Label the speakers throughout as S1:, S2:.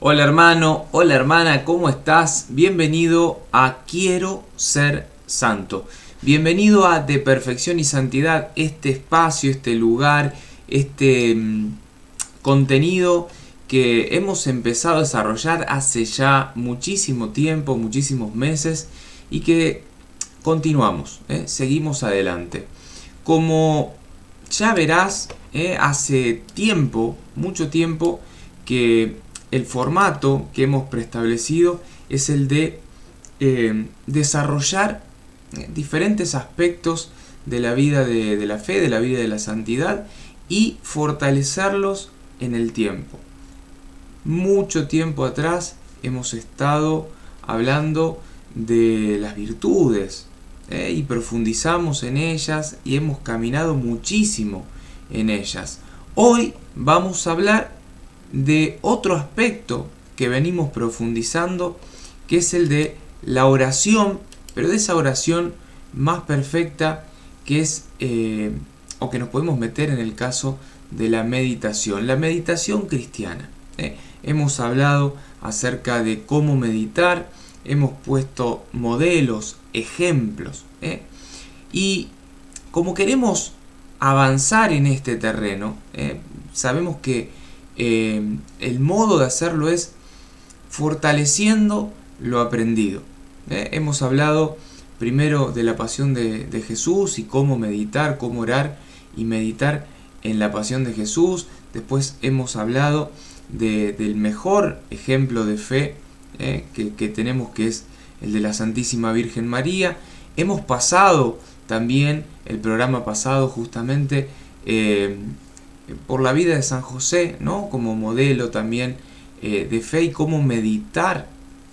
S1: Hola hermano, hola hermana, ¿cómo estás? Bienvenido a Quiero Ser Santo. Bienvenido a De Perfección y Santidad, este espacio, este lugar, este contenido que hemos empezado a desarrollar hace ya muchísimo tiempo, muchísimos meses y que continuamos, seguimos adelante. Como ya verás, hace tiempo, mucho tiempo, que el formato que hemos preestablecido es el de desarrollar diferentes aspectos de la vida de la fe, de la vida de la santidad y fortalecerlos en el tiempo. Mucho tiempo atrás hemos estado hablando de las virtudes y profundizamos en ellas y hemos caminado muchísimo en ellas. Hoy vamos a hablar de otro aspecto que venimos profundizando, que es el de la oración, pero de esa oración más perfecta que es o que nos podemos meter en el caso de la meditación cristiana. Hemos hablado acerca de cómo meditar, hemos puesto modelos, ejemplos, y como queremos avanzar en este terreno, sabemos que el modo de hacerlo es fortaleciendo lo aprendido. Hemos hablado primero de la pasión de Jesús y cómo meditar, cómo orar y meditar en la pasión de Jesús. Después hemos hablado del mejor ejemplo de fe que tenemos, que es el de la Santísima Virgen María. Hemos pasado también el programa pasado justamente por la vida de San José, ¿no? Como modelo también de fe y cómo meditar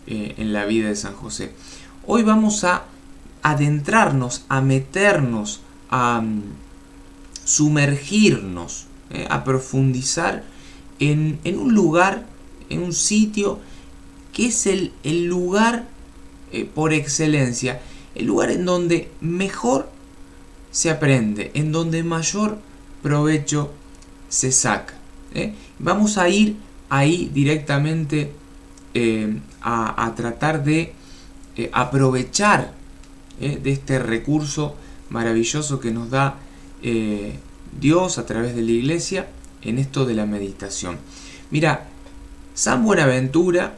S1: en la vida de San José. Hoy vamos a adentrarnos, a meternos, a sumergirnos, a profundizar en un lugar, en un sitio que es el lugar por excelencia, el lugar en donde mejor se aprende, en donde mayor provecho se saca. Vamos a ir ahí directamente a tratar de aprovechar de este recurso maravilloso que nos da Dios a través de la iglesia en esto de la meditación. Mira, San Buenaventura,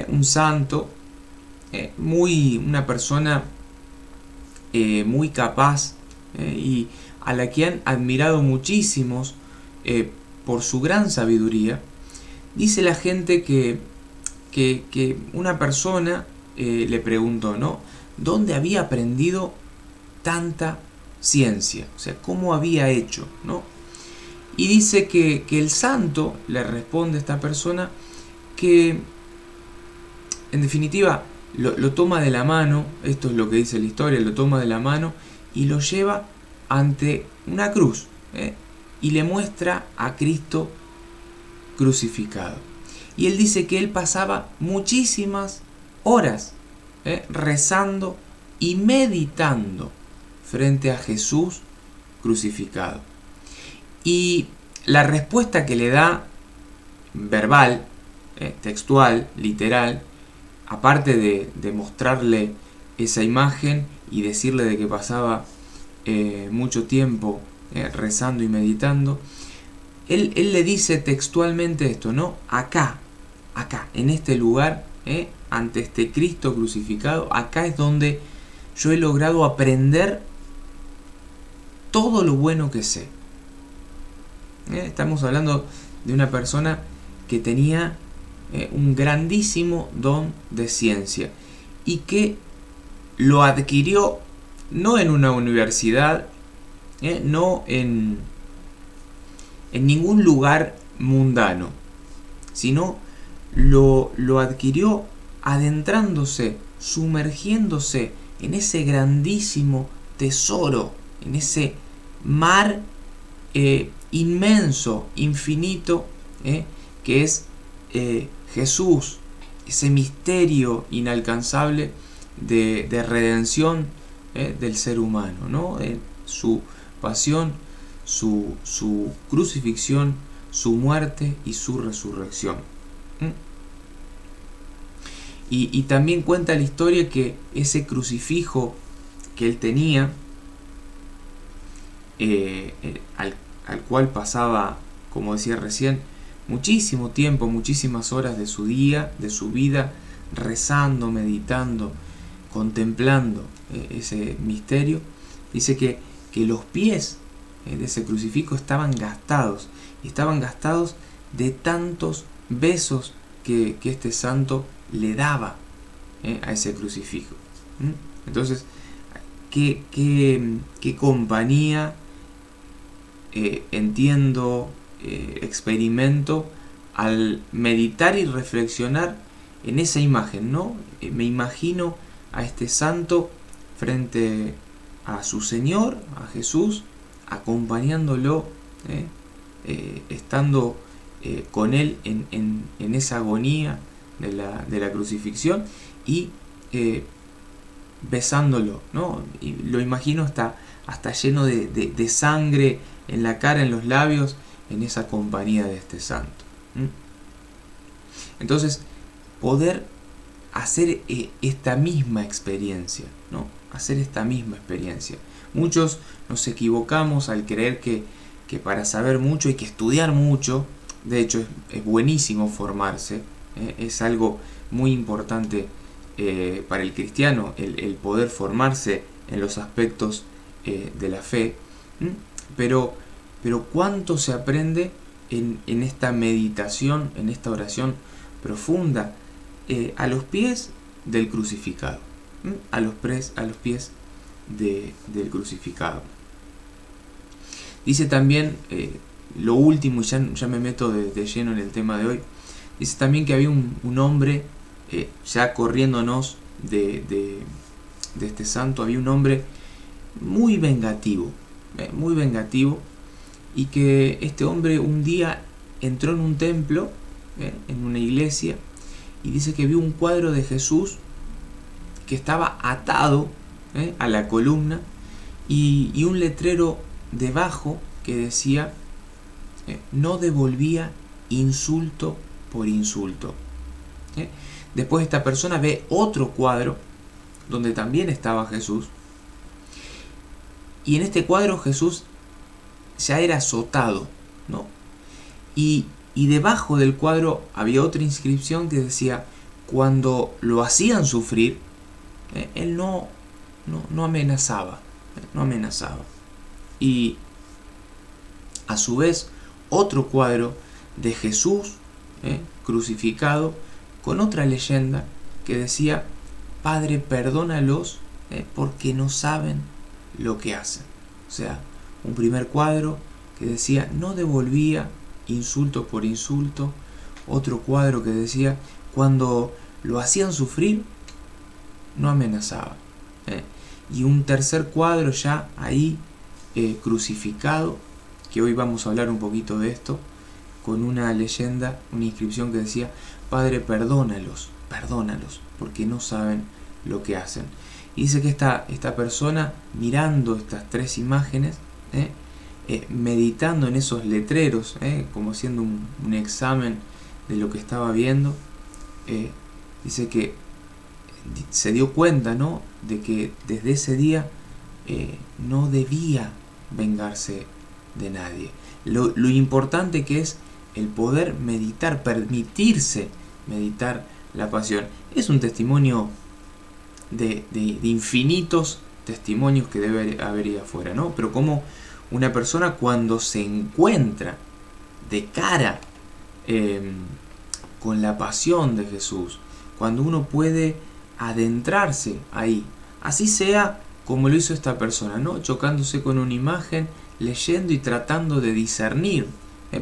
S1: un santo, una persona muy capaz y a la que han admirado muchísimos por su gran sabiduría, dice la gente que una persona le preguntó, ¿no?, ¿dónde había aprendido tanta ciencia? O sea, ¿cómo había hecho?, ¿no? Y dice que el santo le responde a esta persona que, en definitiva, lo toma de la mano, esto es lo que dice la historia, lo toma de la mano y lo lleva ante una cruz, y le muestra a Cristo crucificado. Y él dice que él pasaba muchísimas horas rezando y meditando frente a Jesús crucificado. Y la respuesta que le da verbal, textual, literal, aparte de mostrarle esa imagen y decirle de que pasaba mucho tiempo rezando y meditando, él le dice textualmente esto, ¿no? Acá, en este lugar, ante este Cristo crucificado, acá es donde yo he logrado aprender todo lo bueno que sé. Estamos hablando de una persona que tenía un grandísimo don de ciencia y que lo adquirió no en una universidad, no en ningún lugar mundano, sino lo adquirió adentrándose, sumergiéndose en ese grandísimo tesoro, en ese mar inmenso, infinito, que es Jesús, ese misterio inalcanzable de redención del ser humano, ¿no? Su pasión, su crucifixión, su muerte y su resurrección. Y también cuenta la historia que ese crucifijo que él tenía, al cual pasaba, como decía recién, muchísimo tiempo, muchísimas horas de su día, de su vida, rezando, meditando, contemplando ese misterio. Dice que los pies de ese crucifijo estaban gastados, y estaban gastados de tantos besos que este santo le daba a ese crucifijo. Entonces, qué compañía, entiendo, experimento al meditar y reflexionar en esa imagen, ¿no? Me imagino a este santo frente a su Señor, a Jesús, acompañándolo, estando con él en esa agonía de la crucifixión, y besándolo, ¿no? Y lo imagino hasta lleno de sangre en la cara, en los labios, en esa compañía de este santo. Entonces, poder hacer esta misma experiencia, ¿no? Hacer esta misma experiencia. Muchos nos equivocamos al creer que para saber mucho hay que estudiar mucho. De hecho, es buenísimo formarse, es algo muy importante para el cristiano, el poder formarse en los aspectos de la fe. Pero ¿cuánto se aprende en esta meditación, en esta oración profunda, a los pies del crucificado? A los pies del crucificado. Dice también, lo último, y ya me meto de lleno en el tema de hoy, dice también que había un hombre, ya corriéndonos de este santo, había un hombre muy vengativo, y que este hombre un día entró en un templo, en una iglesia, y dice que vio un cuadro de Jesús que estaba atado a la columna, y un letrero debajo que decía, no devolvía insulto por insulto. Después esta persona ve otro cuadro donde también estaba Jesús, y en este cuadro Jesús ya era azotado, ¿no? Y debajo del cuadro había otra inscripción que decía, cuando lo hacían sufrir, él no amenazaba, Y a su vez otro cuadro de Jesús crucificado, con otra leyenda que decía, Padre, perdónalos porque no saben lo que hacen. O sea, un primer cuadro que decía, no devolvía insulto por insulto. Otro cuadro que decía, cuando lo hacían sufrir, no amenazaba. Y un tercer cuadro ya ahí crucificado, que hoy vamos a hablar un poquito de esto, con una leyenda, una inscripción que decía, Padre, perdónalos, porque no saben lo que hacen. Y dice que esta persona, mirando estas tres imágenes, meditando en esos letreros, como haciendo un examen de lo que estaba viendo, dice que se dio cuenta, ¿no?, de que desde ese día no debía vengarse de nadie. Lo importante que es el poder meditar, permitirse meditar la pasión. Es un testimonio de infinitos testimonios que debe haber ahí afuera, ¿no? Pero como una persona, cuando se encuentra de cara con la pasión de Jesús, cuando uno puede adentrarse ahí, así sea como lo hizo esta persona, ¿no?, chocándose con una imagen, leyendo y tratando de discernir,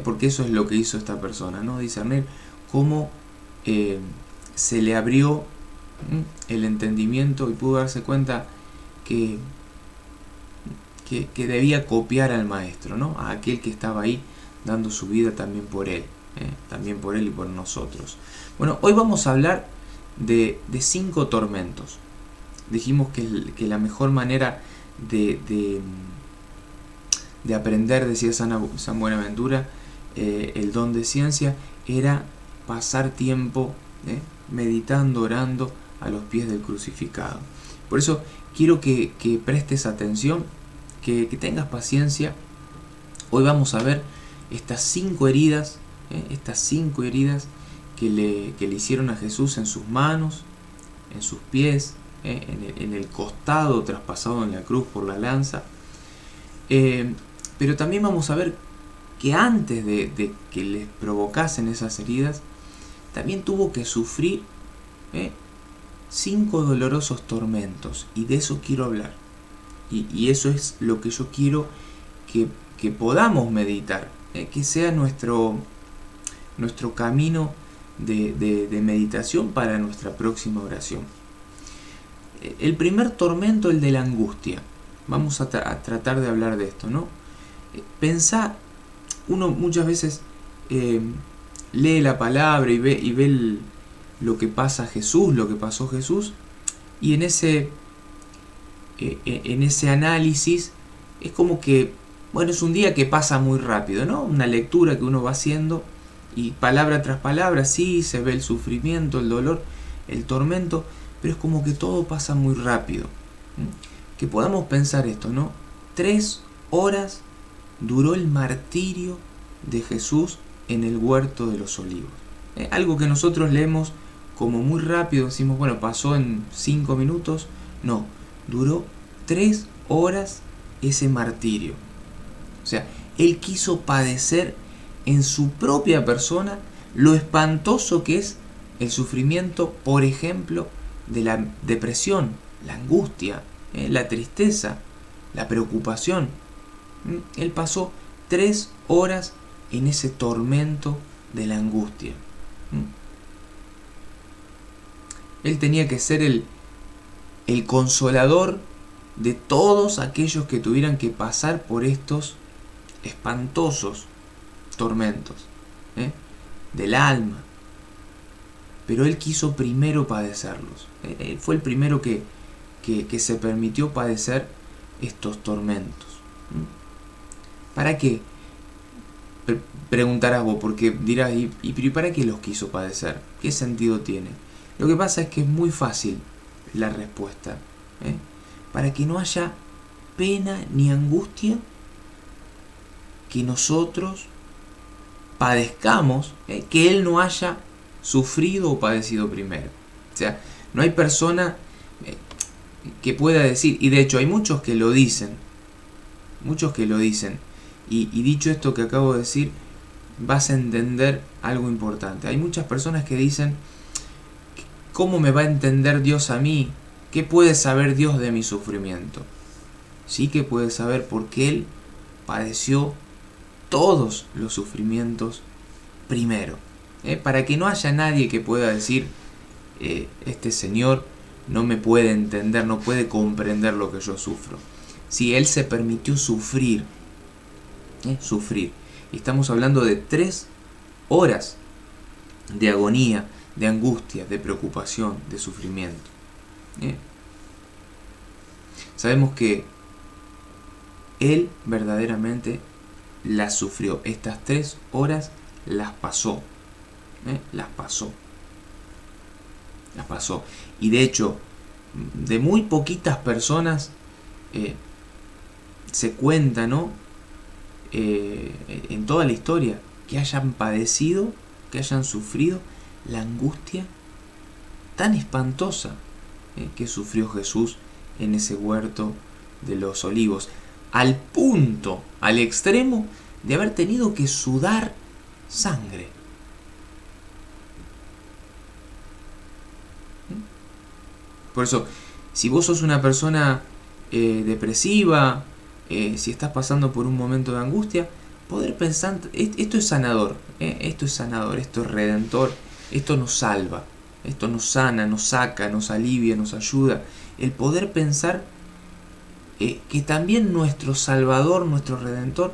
S1: porque eso es lo que hizo esta persona, ¿no?, discernir cómo se le abrió el entendimiento y pudo darse cuenta que debía copiar al maestro, ¿no?, a aquel que estaba ahí dando su vida también por él y por nosotros. Bueno, hoy vamos a hablar de 5 tormentos. Dijimos que la mejor manera de aprender, decía San Buenaventura, el don de ciencia, era pasar tiempo meditando, orando a los pies del crucificado. Por eso quiero que prestes atención, que tengas paciencia. Hoy vamos a ver estas 5 heridas, que le hicieron a Jesús en sus manos, en sus pies, en el costado traspasado en la cruz por la lanza. Pero también vamos a ver que antes de que les provocasen esas heridas, también tuvo que sufrir 5 dolorosos tormentos, y de eso quiero hablar. Y eso es lo que yo quiero que podamos meditar, que sea nuestro camino de meditación para nuestra próxima oración. El primer tormento, el de la angustia. Vamos a tratar de hablar de esto, ¿no? Pensá, uno muchas veces lee la palabra y ve lo que pasa a Jesús, lo que pasó Jesús, y en ese análisis es como que, bueno, es un día que pasa muy rápido, ¿no? Una lectura que uno va haciendo y palabra tras palabra, sí, se ve el sufrimiento, el dolor, el tormento, pero es como que todo pasa muy rápido. Que podamos pensar esto, ¿no? 3 horas duró el martirio de Jesús en el huerto de los olivos. Algo que nosotros leemos como muy rápido, decimos, bueno, pasó en 5 minutos. No, duró 3 horas ese martirio. O sea, él quiso padecer en su propia persona lo espantoso que es el sufrimiento, por ejemplo, de la depresión, la angustia, la tristeza, la preocupación. Él pasó 3 horas en ese tormento de la angustia. Él tenía que ser el consolador de todos aquellos que tuvieran que pasar por estos espantosos tormentos del alma. Pero él quiso primero padecerlos. Él fue el primero que se permitió padecer estos tormentos. ¿Para qué? Preguntarás vos, porque dirás, ¿y para qué los quiso padecer? ¿Qué sentido tiene? Lo que pasa es que es muy fácil la respuesta. Para que no haya pena ni angustia que nosotros padezcamos, que él no haya sufrido o padecido primero. O sea, no hay persona que pueda decir, y de hecho hay muchos que lo dicen, y dicho esto que acabo de decir, vas a entender algo importante. Hay muchas personas que dicen, ¿cómo me va a entender Dios a mí? ¿Qué puede saber Dios de mi sufrimiento? Sí que puede saber, porque Él padeció todos los sufrimientos primero. Para que no haya nadie que pueda decir, este Señor no me puede entender, no puede comprender lo que yo sufro. Si Él se permitió sufrir, sufrir. Y estamos hablando de 3 horas de agonía, de angustia, de preocupación, de sufrimiento. Sabemos que Él verdaderamente las sufrió. Estas 3 horas las pasó. Las pasó. Y de hecho, de muy poquitas personas se cuenta, ¿no? En toda la historia, que hayan padecido, que hayan sufrido la angustia tan espantosa que sufrió Jesús en ese huerto de los olivos, al punto, al extremo de haber tenido que sudar sangre. Por eso, si vos sos una persona depresiva, si estás pasando por un momento de angustia, poder pensar, esto es sanador, esto es redentor, esto nos salva, esto nos sana, nos saca, nos alivia, nos ayuda. El poder pensar que también nuestro Salvador, nuestro Redentor,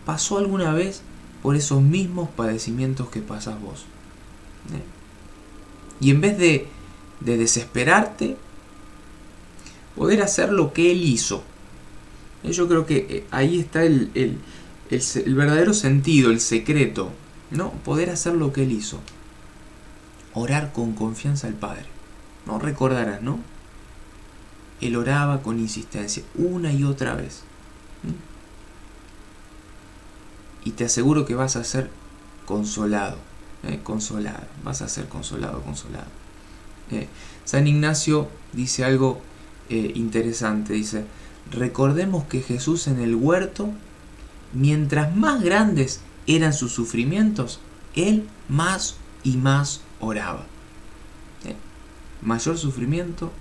S1: pasó alguna vez por esos mismos padecimientos que pasas vos. Y en vez de desesperarte, poder hacer lo que Él hizo. Yo creo que ahí está el verdadero sentido, el secreto, ¿no? Poder hacer lo que Él hizo. orar con confianza al Padre. No recordarás, ¿no? Él oraba con insistencia, una y otra vez. Y te aseguro que vas a ser consolado, consolado, vas a ser consolado, consolado. San Ignacio dice algo interesante, dice: recordemos que Jesús en el huerto, mientras más grandes eran sus sufrimientos, Él más y más oraba. Mayor sufrimiento,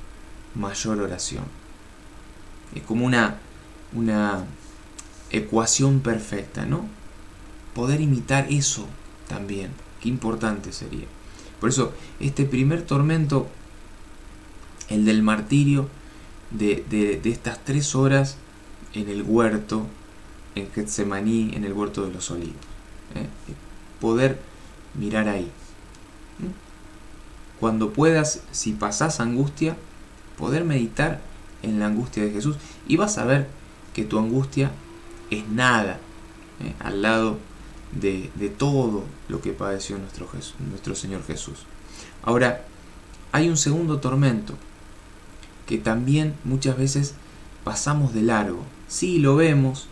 S1: mayor oración. Es como una ecuación perfecta, ¿no? Poder imitar eso también, qué importante sería. Por eso, este primer tormento, el del martirio, de estas 3 horas en el huerto, en Getsemaní, en el huerto de los olivos. Poder mirar ahí. Cuando puedas, si pasás angustia, poder meditar en la angustia de Jesús, y vas a ver que tu angustia es nada al lado de todo lo que padeció nuestro Señor Jesús. Ahora, hay un segundo tormento que también muchas veces pasamos de largo. Sí, lo vemos,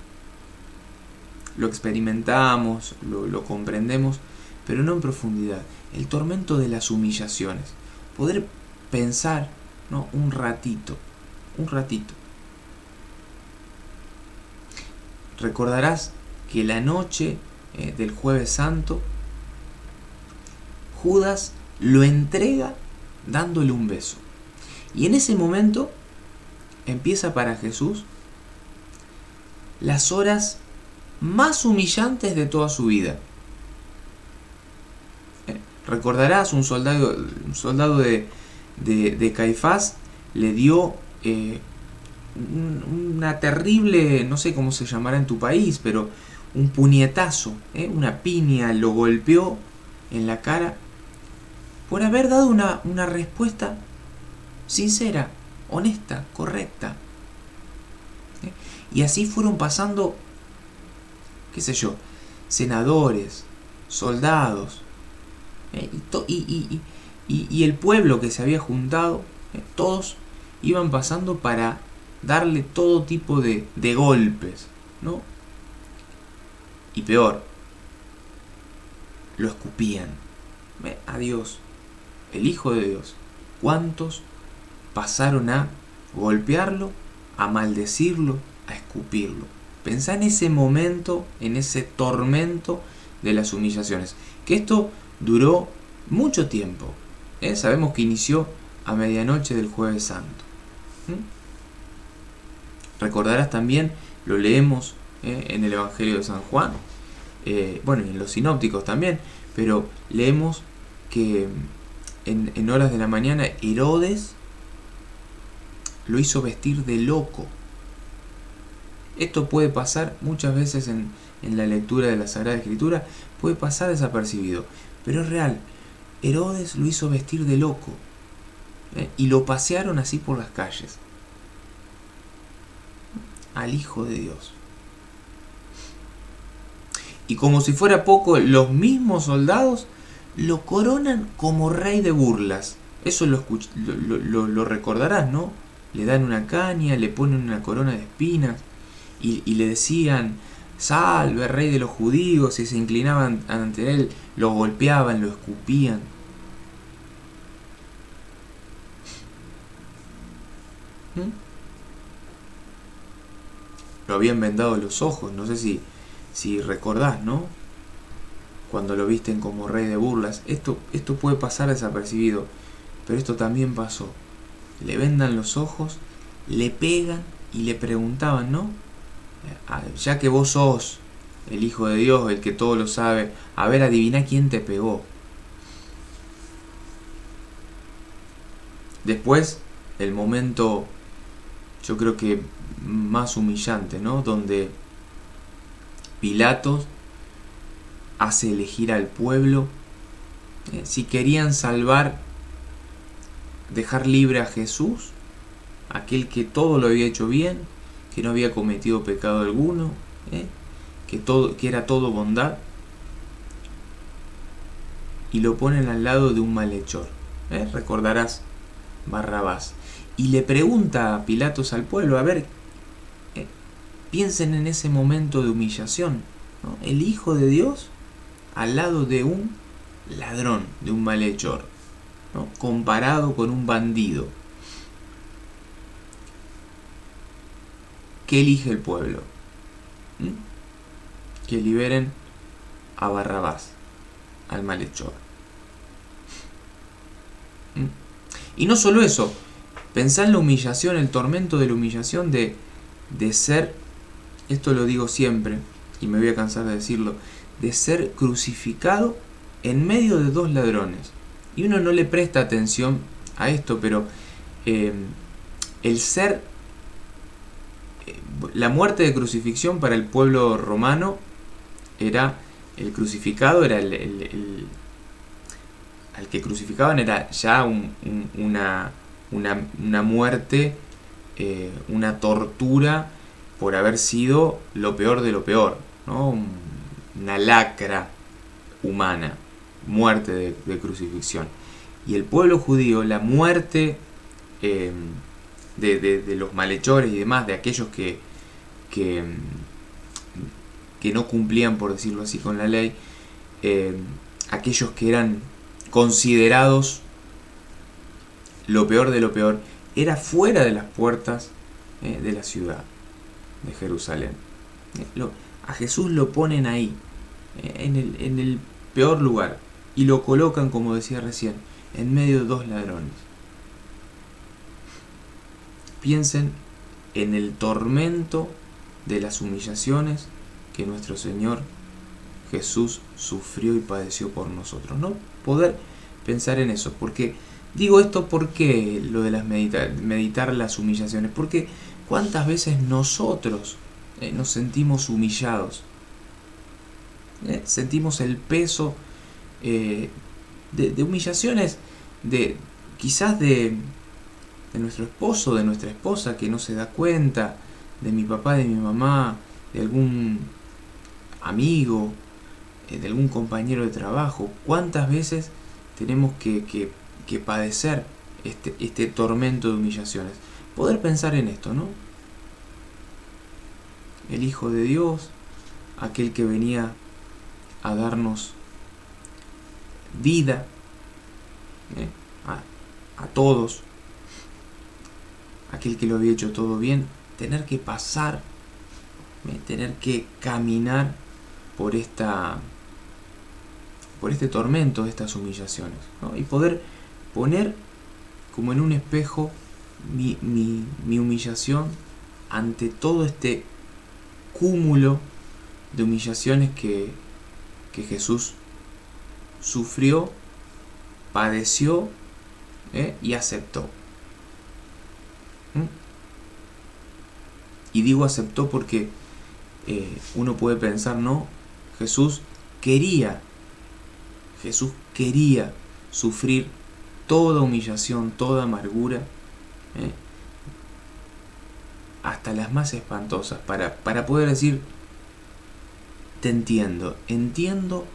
S1: lo experimentamos, lo comprendemos, pero no en profundidad. El tormento de las humillaciones. Poder pensar, ¿no? un ratito. Recordarás que la noche del Jueves Santo, Judas lo entrega dándole un beso. Y en ese momento empieza para Jesús las horas más humillantes de toda su vida. Recordarás, un soldado de Caifás le dio una terrible, no sé cómo se llamará en tu país, pero un puñetazo, una piña, lo golpeó en la cara por haber dado una respuesta sincera, honesta, correcta. Y así fueron pasando, qué sé yo, senadores, soldados, y el pueblo que se había juntado, todos iban pasando para darle todo tipo de golpes, ¿no? Y peor, lo escupían. A Dios, el Hijo de Dios. ¿Cuántos pasaron a golpearlo, a maldecirlo, a escupirlo? Pensá en ese momento, en ese tormento de las humillaciones. Que esto duró mucho tiempo. Sabemos que inició a medianoche del Jueves Santo. Recordarás también, lo leemos en el Evangelio de San Juan, bueno, y en los sinópticos también, pero leemos que en horas de la mañana Herodes lo hizo vestir de loco. Esto puede pasar muchas veces en la lectura de la Sagrada Escritura, puede pasar desapercibido, pero es real. Herodes lo hizo vestir de loco, y lo pasearon así por las calles al Hijo de Dios. Y como si fuera poco, los mismos soldados lo coronan como rey de burlas. Eso lo recordarás, ¿no? Le dan una caña, le ponen una corona de espinas y le decían: salve, rey de los judíos, y se inclinaban ante él, lo golpeaban, lo escupían. Lo habían vendado los ojos, no sé si recordás, ¿no? Cuando lo visten como rey de burlas. Esto puede pasar desapercibido, pero esto también pasó. Le vendan los ojos, le pegan y le preguntaban, ¿no? Ya que vos sos el Hijo de Dios, el que todo lo sabe, a ver, adivina quién te pegó. Después, el momento, yo creo que más humillante, ¿no? Donde Pilatos hace elegir al pueblo si querían salvar, dejar libre a Jesús, aquel que todo lo había hecho bien, que no había cometido pecado alguno, que era todo bondad, y lo ponen al lado de un malhechor. Recordarás Barrabás. Y le pregunta a Pilatos al pueblo, a ver, piensen en ese momento de humillación, ¿no? El Hijo de Dios al lado de un ladrón, de un malhechor, ¿no? Comparado con un bandido. ¿Qué elige el pueblo? Que liberen a Barrabás, al malhechor. Y no solo eso, pensá en la humillación, el tormento de la humillación de ser, esto lo digo siempre y me voy a cansar de decirlo, de ser crucificado en medio de dos ladrones. Y uno no le presta atención a esto, pero el ser, la muerte de crucifixión para el pueblo romano era, el crucificado era al que crucificaban era ya una muerte, una tortura por haber sido lo peor de lo peor, ¿no? Una lacra humana, muerte de crucifixión. Y el pueblo judío, la muerte de los malhechores y demás, de aquellos que no cumplían, por decirlo así, con la ley, aquellos que eran considerados lo peor de lo peor, era fuera de las puertas de la ciudad de Jerusalén. A Jesús lo ponen ahí, en el peor lugar, y lo colocan, como decía recién, en medio de dos ladrones. Piensen en el tormento de las humillaciones que nuestro Señor Jesús sufrió y padeció por nosotros, ¿no? Poder pensar en eso, porque digo esto, porque lo de las meditar las humillaciones, porque cuántas veces nosotros nos sentimos humillados, sentimos el peso de humillaciones, quizás de nuestro esposo, de nuestra esposa que no se da cuenta, de mi papá, de mi mamá, de algún amigo, de algún compañero de trabajo. ¿Cuántas veces tenemos que padecer este tormento de humillaciones? Poder pensar en esto, ¿no? El Hijo de Dios, aquel que venía a darnos vida a todos, aquel que lo había hecho todo bien, tener que pasar, tener que caminar por este tormento de estas humillaciones, ¿no? Y poder poner como en un espejo mi humillación ante todo este cúmulo de humillaciones que Jesús sufrió, padeció y aceptó. Y digo aceptó porque uno puede pensar, no, Jesús quería sufrir toda humillación, toda amargura, hasta las más espantosas, para poder decir, te entiendo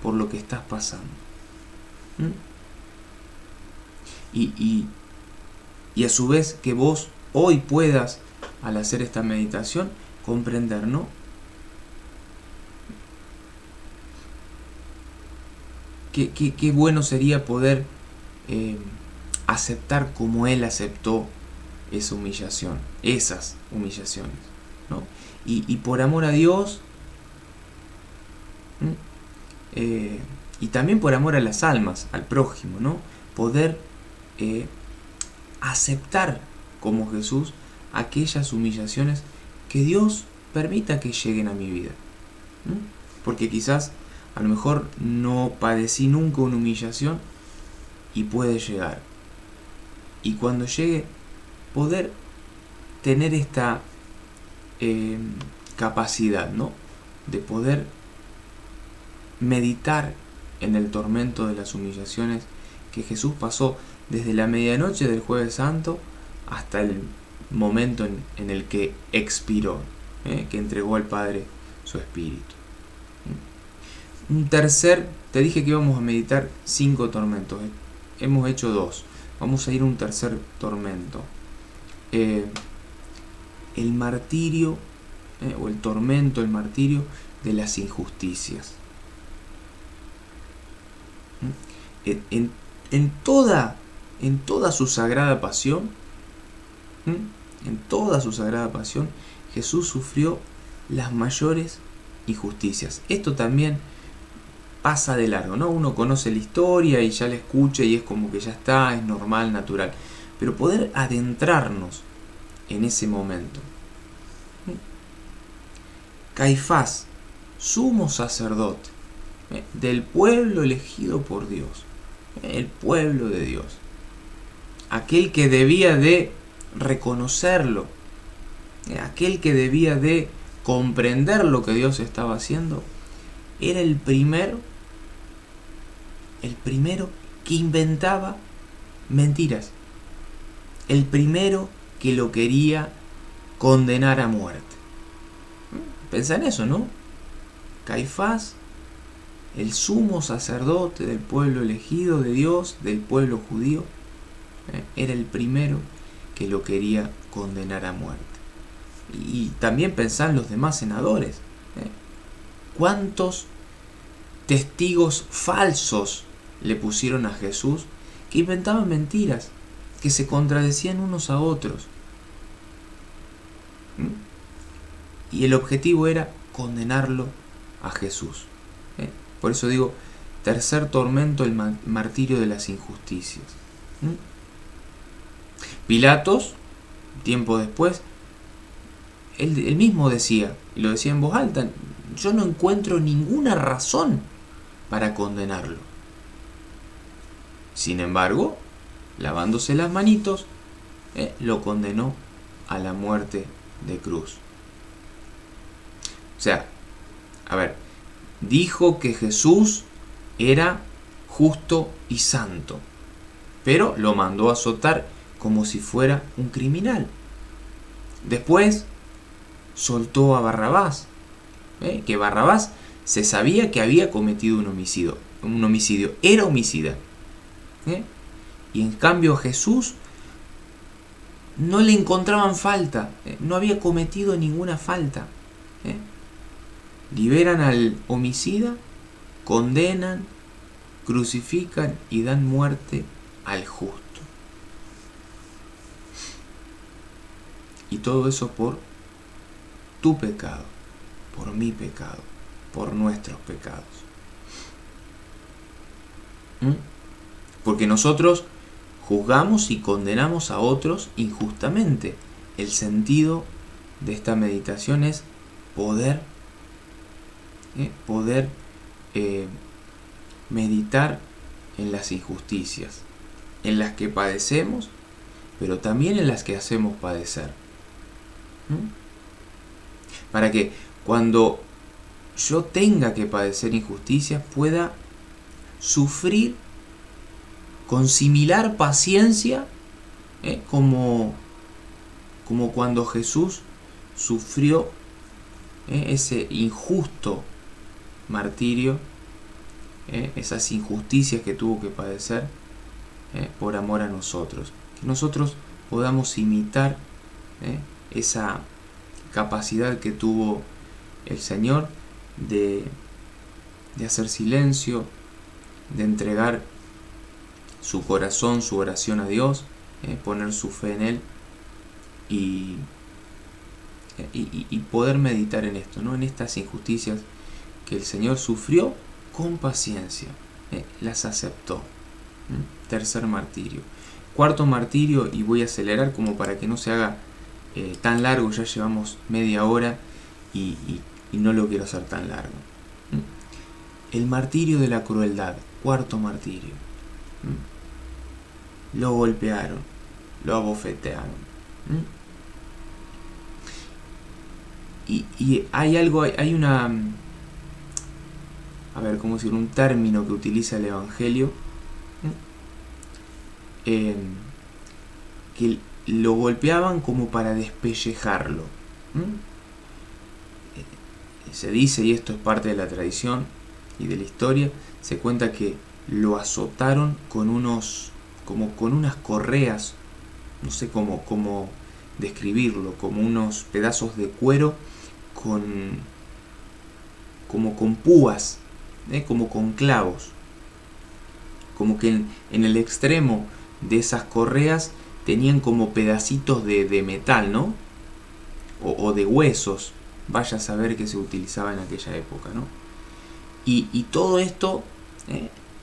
S1: por lo que estás pasando. Y a su vez que vos hoy puedas, al hacer esta meditación, comprender, ¿no? Qué bueno sería poder aceptar como Él aceptó esa humillación, esas humillaciones, ¿no? Y por amor a Dios, y también por amor a las almas, al prójimo, ¿no? Poder aceptar como Jesús aquellas humillaciones que Dios permita que lleguen a mi vida, porque quizás a lo mejor no padecí nunca una humillación y puede llegar, y cuando llegue poder tener esta capacidad, ¿no? De poder meditar en el tormento de las humillaciones que Jesús pasó desde la medianoche del Jueves Santo hasta el momento en el que expiró, que entregó al Padre su Espíritu. Un tercer te dije que íbamos a meditar 5 tormentos. Hemos hecho 2. Vamos a ir a un tercer tormento. El martirio, o el tormento, el martirio de las injusticias. En toda su sagrada pasión, Jesús sufrió las mayores injusticias. Esto también pasa de largo, ¿no? Uno conoce la historia y ya la escucha y es como que ya está, es normal, natural. Pero poder adentrarnos en ese momento. Caifás, sumo sacerdote del pueblo elegido por Dios, el pueblo de Dios, aquel que debía de reconocerlo, aquel que debía de comprender lo que Dios estaba haciendo, era el primero que inventaba mentiras, el primero que lo quería condenar a muerte. Pensá en eso, ¿no? Caifás, el sumo sacerdote del pueblo elegido de Dios, del pueblo judío, era el primero que lo quería condenar a muerte. Y también pensá en los demás senadores. ¿Cuántos testigos falsos le pusieron a Jesús que inventaban mentiras, que se contradecían unos a otros? Y el objetivo era condenarlo a Jesús. Por eso digo, tercer tormento, el martirio de las injusticias. Pilatos, tiempo después, él mismo decía, y lo decía en voz alta, yo no encuentro ninguna razón para condenarlo. Sin embargo, lavándose las manitos, lo condenó a la muerte de cruz. O sea, a ver, dijo que Jesús era justo y santo, pero lo mandó a azotar como si fuera un criminal. Después soltó a Barrabás, que Barrabás se sabía que había cometido un homicidio, era homicida. Y en cambio a Jesús no le encontraban falta, no había cometido ninguna falta. Liberan al homicida, condenan, crucifican y dan muerte al justo. Y todo eso por tu pecado, por mi pecado, por nuestros pecados. Porque nosotros juzgamos y condenamos a otros injustamente. El sentido de esta meditación es poder meditar en las injusticias, en las que padecemos, pero también en las que hacemos padecer. Para que cuando yo tenga que padecer injusticias pueda sufrir con similar paciencia como cuando Jesús sufrió ese injusto martirio, esas injusticias que tuvo que padecer por amor a nosotros. Que nosotros podamos imitar esa capacidad que tuvo el Señor de hacer silencio, de entregar su corazón, su oración a Dios, poner su fe en Él y poder meditar en esto, ¿no? En estas injusticias que el Señor sufrió con paciencia, las aceptó. Tercer martirio. Cuarto martirio, y voy a acelerar como para que no se haga tan largo, ya llevamos media hora y no lo quiero hacer tan largo. El martirio de la crueldad, cuarto martirio. Lo golpearon, lo abofetearon. Y hay algo, hay una, a ver, ¿cómo decir? Un término que utiliza el Evangelio, que lo golpeaban como para despellejarlo. Se dice, y esto es parte de la tradición, y de la historia, se cuenta que lo azotaron con con unas correas, no sé cómo describirlo, como unos pedazos de cuero como con púas, como con clavos, como que en el extremo de esas correas tenían como pedacitos de metal, ¿no? O de huesos, vaya a saber que se utilizaba en aquella época, ¿no? Y todo esto,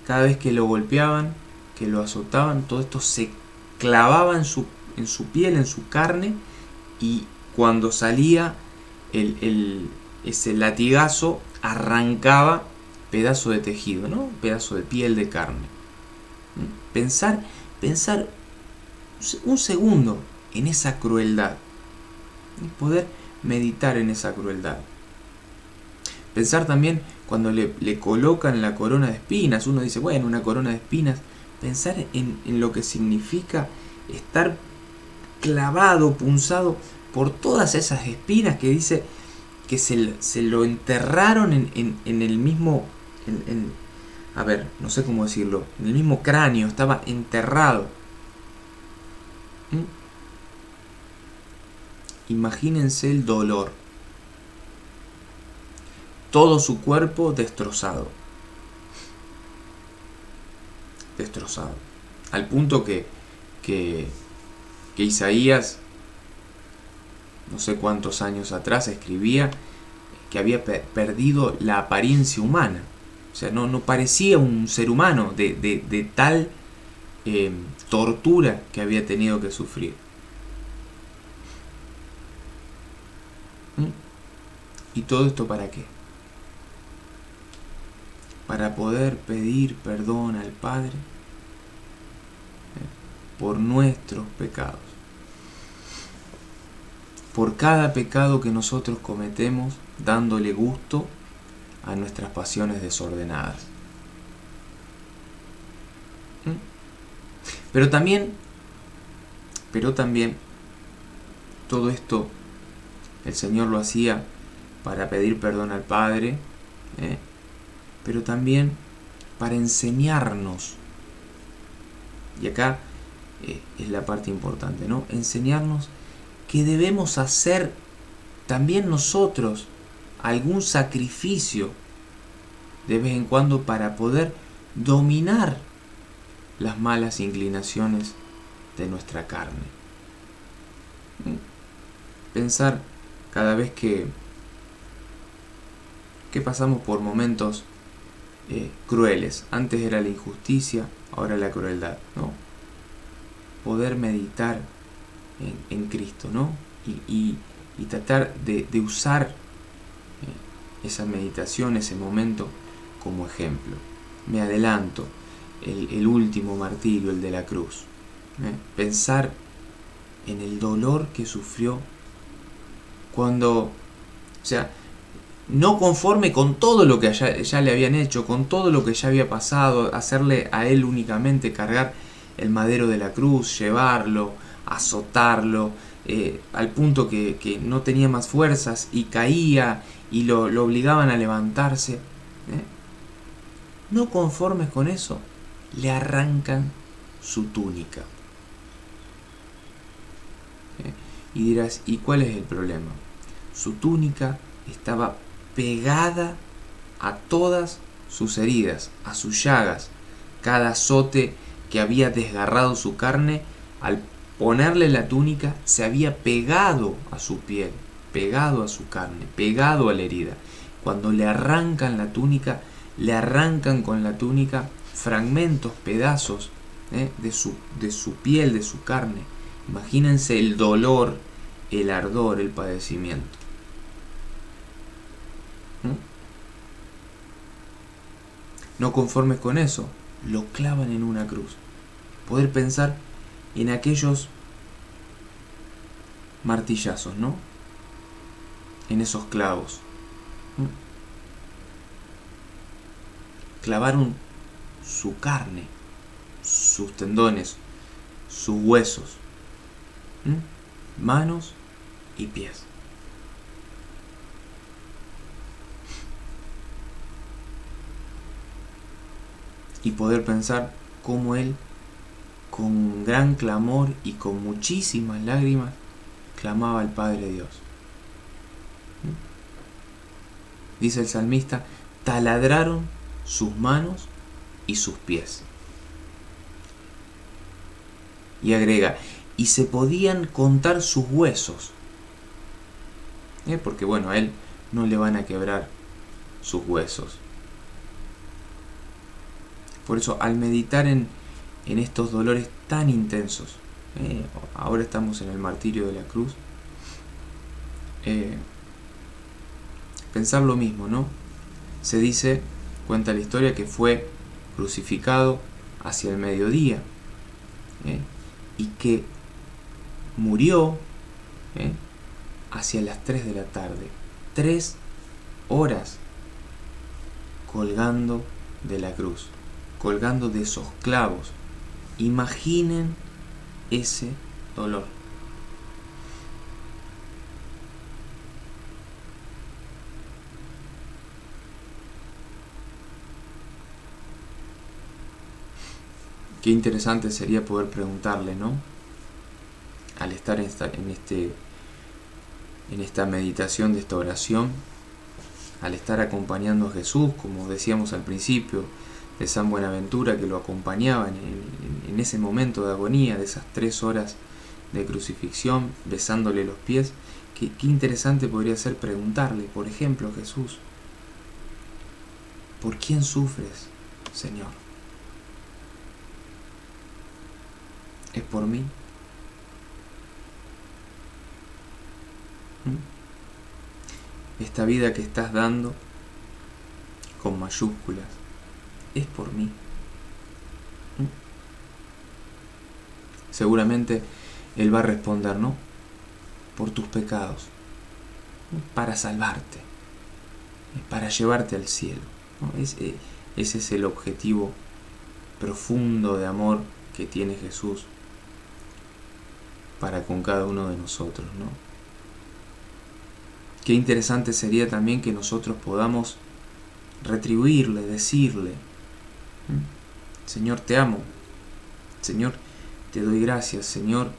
S1: cada vez que lo golpeaban, que lo azotaban, todo esto se clavaba en su piel, en su carne, y cuando salía ese latigazo, arrancaba pedazo de tejido, ¿no? Pedazo de piel, de carne. Pensar un segundo en esa crueldad, y poder meditar en esa crueldad. Pensar también cuando le colocan la corona de espinas, uno dice, bueno, una corona de espinas, pensar en lo que significa estar clavado, punzado por todas esas espinas, que dice que se lo enterraron en el mismo, a ver, no sé cómo decirlo, en el mismo cráneo, estaba enterrado. Imagínense el dolor. Todo su cuerpo destrozado. Destrozado. Al punto que Isaías, no sé cuántos años atrás, escribía que había perdido la apariencia humana. O sea, no parecía un ser humano de tal tortura que había tenido que sufrir. ¿Y todo esto para qué? Para poder pedir perdón al Padre por nuestros pecados. Por cada pecado que nosotros cometemos, dándole gusto a nuestras pasiones desordenadas. Pero también, todo esto el Señor lo hacía para pedir perdón al Padre, pero también para enseñarnos. Y acá es la parte importante, ¿no? Enseñarnos que debemos hacer también nosotros algún sacrificio de vez en cuando para poder dominar las malas inclinaciones de nuestra carne. Pensar cada vez que pasamos por momentos crueles. Antes era la injusticia, ahora la crueldad, ¿no? Poder meditar en Cristo, ¿no? Y tratar de usar esa meditación, ese momento, como ejemplo. Me adelanto, el último martirio, el de la cruz. Pensar en el dolor que sufrió cuando, o sea, no conforme con todo lo que ya le habían hecho, con todo lo que ya había pasado, hacerle a él únicamente cargar el madero de la cruz, llevarlo, azotarlo, al punto que no tenía más fuerzas y caía y lo obligaban a levantarse. No conformes con eso, le arrancan su túnica. Y dirás, ¿y cuál es el problema? Su túnica estaba pegada a todas sus heridas, a sus llagas. Cada azote que había desgarrado su carne, al ponerle la túnica, se había pegado a su piel, pegado a su carne, pegado a la herida. Cuando le arrancan la túnica, le arrancan con la túnica fragmentos, pedazos de su piel, de su carne. Imagínense el dolor, el ardor, el padecimiento. No conformes con eso, lo clavan en una cruz. Poder pensar en aquellos martillazos, ¿no? En esos clavos. Clavaron su carne, sus tendones, sus huesos, manos y pies. y poder pensar cómo Él, con gran clamor y con muchísimas lágrimas, clamaba al Padre Dios. Dice el salmista, taladraron sus manos y sus pies. Y agrega, y se podían contar sus huesos. Porque bueno, a él no le van a quebrar sus huesos. Por eso, al meditar en estos dolores tan intensos, ahora estamos en el martirio de la cruz, pensar lo mismo, ¿no? Se dice, cuenta la historia, que fue crucificado hacia el mediodía, y que murió hacia las 3 de la tarde. 3 horas colgando de la cruz, colgando de esos clavos. Imaginen ese dolor. Qué interesante sería poder preguntarle, ¿no? Al estar en esta meditación de esta oración, al estar acompañando a Jesús, como decíamos al principio, de San Buenaventura, que lo acompañaba en ese momento de agonía, de esas 3 horas de crucifixión, besándole los pies. Qué interesante podría ser preguntarle, por ejemplo, Jesús, ¿por quién sufres, Señor? ¿Es por mí? Esta vida que estás dando, con mayúsculas, ¿es por mí? Seguramente Él va a responder, ¿no? Por tus pecados, para salvarte, para llevarte al cielo, ¿no? Ese es el objetivo profundo de amor que tiene Jesús para con cada uno de nosotros, ¿no? Qué interesante sería también que nosotros podamos retribuirle, decirle, Señor, te amo, Señor, te doy gracias, Señor,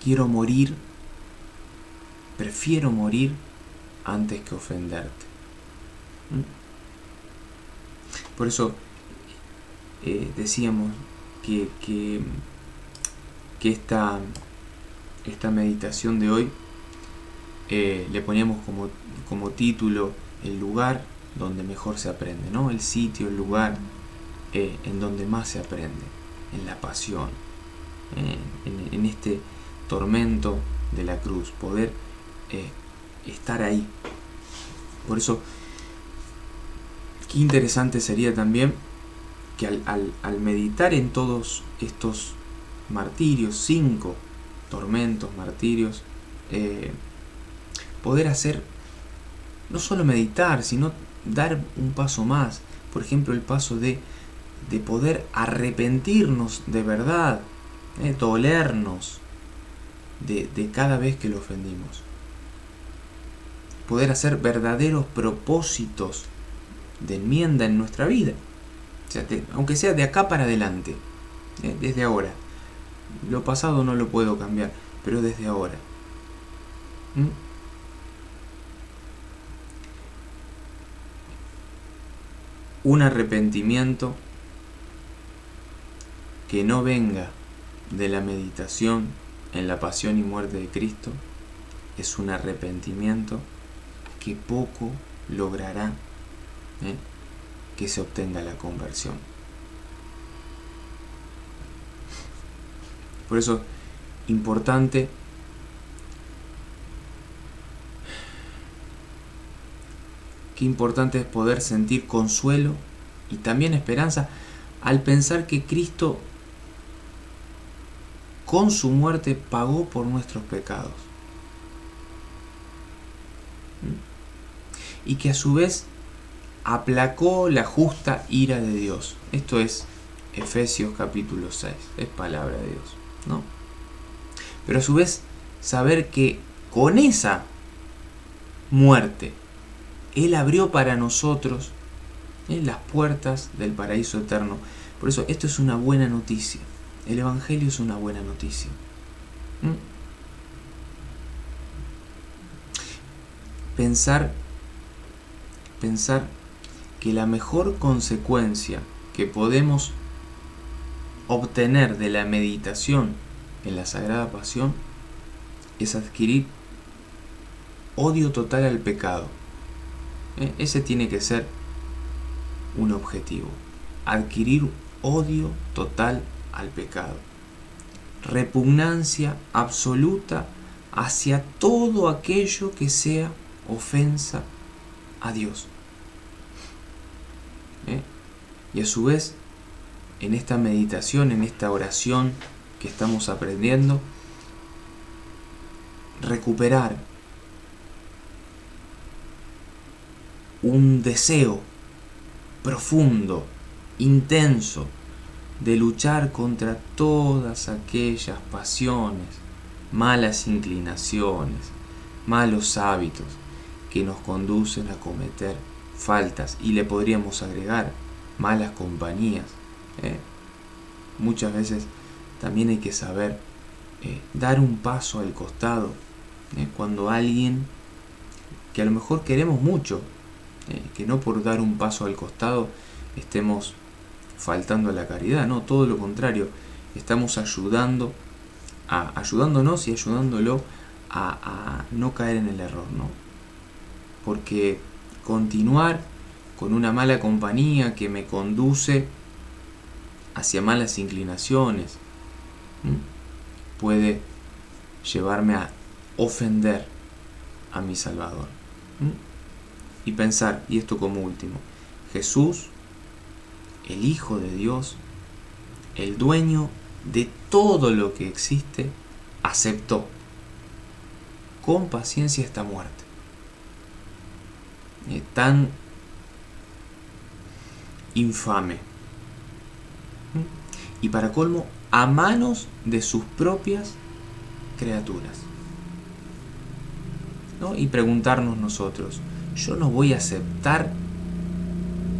S1: quiero morir, prefiero morir antes que ofenderte. Por eso decíamos que esta meditación de hoy le poníamos como título el lugar donde mejor se aprende, ¿no? El sitio, el lugar en donde más se aprende, en la pasión, en este tormento de la cruz, poder estar ahí. Por eso, qué interesante sería también que al meditar en todos estos martirios, 5 tormentos, martirios, poder hacer, no solo meditar, sino dar un paso más. Por ejemplo, el paso de poder arrepentirnos de verdad, dolernos de cada vez que lo ofendimos. Poder hacer verdaderos propósitos de enmienda en nuestra vida. O sea, aunque sea de acá para adelante, desde ahora. Lo pasado no lo puedo cambiar, pero desde ahora. Un arrepentimiento que no venga de la meditación en la pasión y muerte de Cristo es un arrepentimiento que poco logrará que se obtenga la conversión. Por eso, importante qué importante es poder sentir consuelo y también esperanza al pensar que Cristo con su muerte pagó por nuestros pecados. Y que a su vez aplacó la justa ira de Dios. Esto es Efesios capítulo 6, es palabra de Dios, ¿no? Pero a su vez saber que con esa muerte Él abrió para nosotros las puertas del paraíso eterno. Por eso esto es una buena noticia. El Evangelio es una buena noticia. Pensar que la mejor consecuencia que podemos obtener de la meditación en la Sagrada Pasión es adquirir odio total al pecado. Ese tiene que ser un objetivo. Adquirir odio total al pecado. Repugnancia absoluta hacia todo aquello que sea ofensa a Dios. Y a su vez, en esta meditación, en esta oración que estamos aprendiendo, recuperar un deseo profundo, intenso, de luchar contra todas aquellas pasiones, malas inclinaciones, malos hábitos que nos conducen a cometer faltas, y le podríamos agregar malas compañías. Muchas veces también hay que saber dar un paso al costado cuando alguien que a lo mejor queremos mucho, que no por dar un paso al costado estemos faltando a la caridad, no, todo lo contrario, estamos ayudándonos y ayudándolo a no caer en el error, ¿no? Porque continuar con una mala compañía que me conduce hacia malas inclinaciones puede llevarme a ofender a mi Salvador. Y pensar, y esto como último, Jesús, el Hijo de Dios, el dueño de todo lo que existe, aceptó con paciencia esta muerte tan infame, y para colmo a manos de sus propias criaturas, ¿no? Y preguntarnos nosotros, yo no voy a aceptar,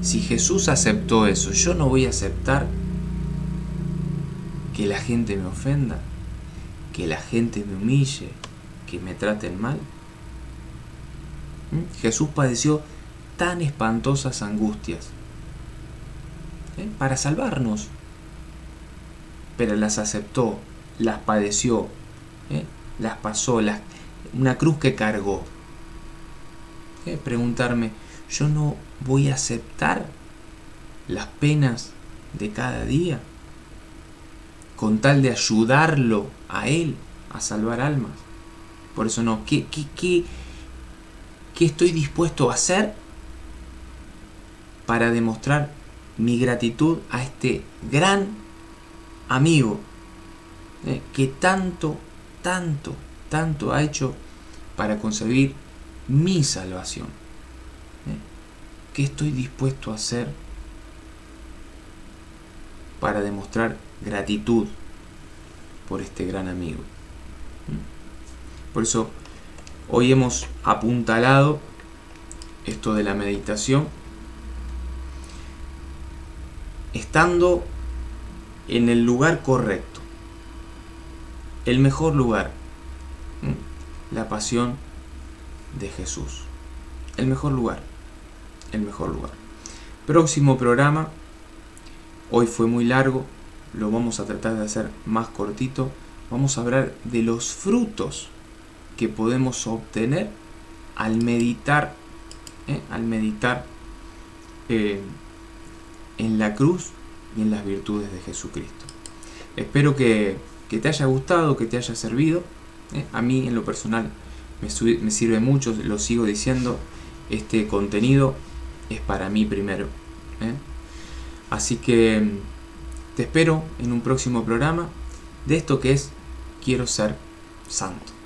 S1: si Jesús aceptó eso, yo no voy a aceptar que la gente me ofenda, que la gente me humille, que me traten mal. Jesús padeció tan espantosas angustias para salvarnos, pero las aceptó, las padeció, las pasó, una cruz que cargó. Preguntarme, yo no voy a aceptar las penas de cada día con tal de ayudarlo a Él a salvar almas. Por eso no, ¿qué estoy dispuesto a hacer para demostrar mi gratitud a este gran amigo que tanto ha hecho para conseguir mi salvación? ¿Qué estoy dispuesto a hacer para demostrar gratitud por este gran amigo? Por eso hoy hemos apuntalado esto de la meditación estando en el lugar correcto, el mejor lugar, la pasión de Jesús, el mejor lugar. Próximo programa, hoy fue muy largo, lo vamos a tratar de hacer más cortito. Vamos a hablar de los frutos que podemos obtener al meditar en la cruz y en las virtudes de Jesucristo. Espero que te haya gustado, que te haya servido. A mí en lo personal me sirve mucho, lo sigo diciendo, este contenido es para mí primero. Así que te espero en un próximo programa de esto que es Quiero ser santo.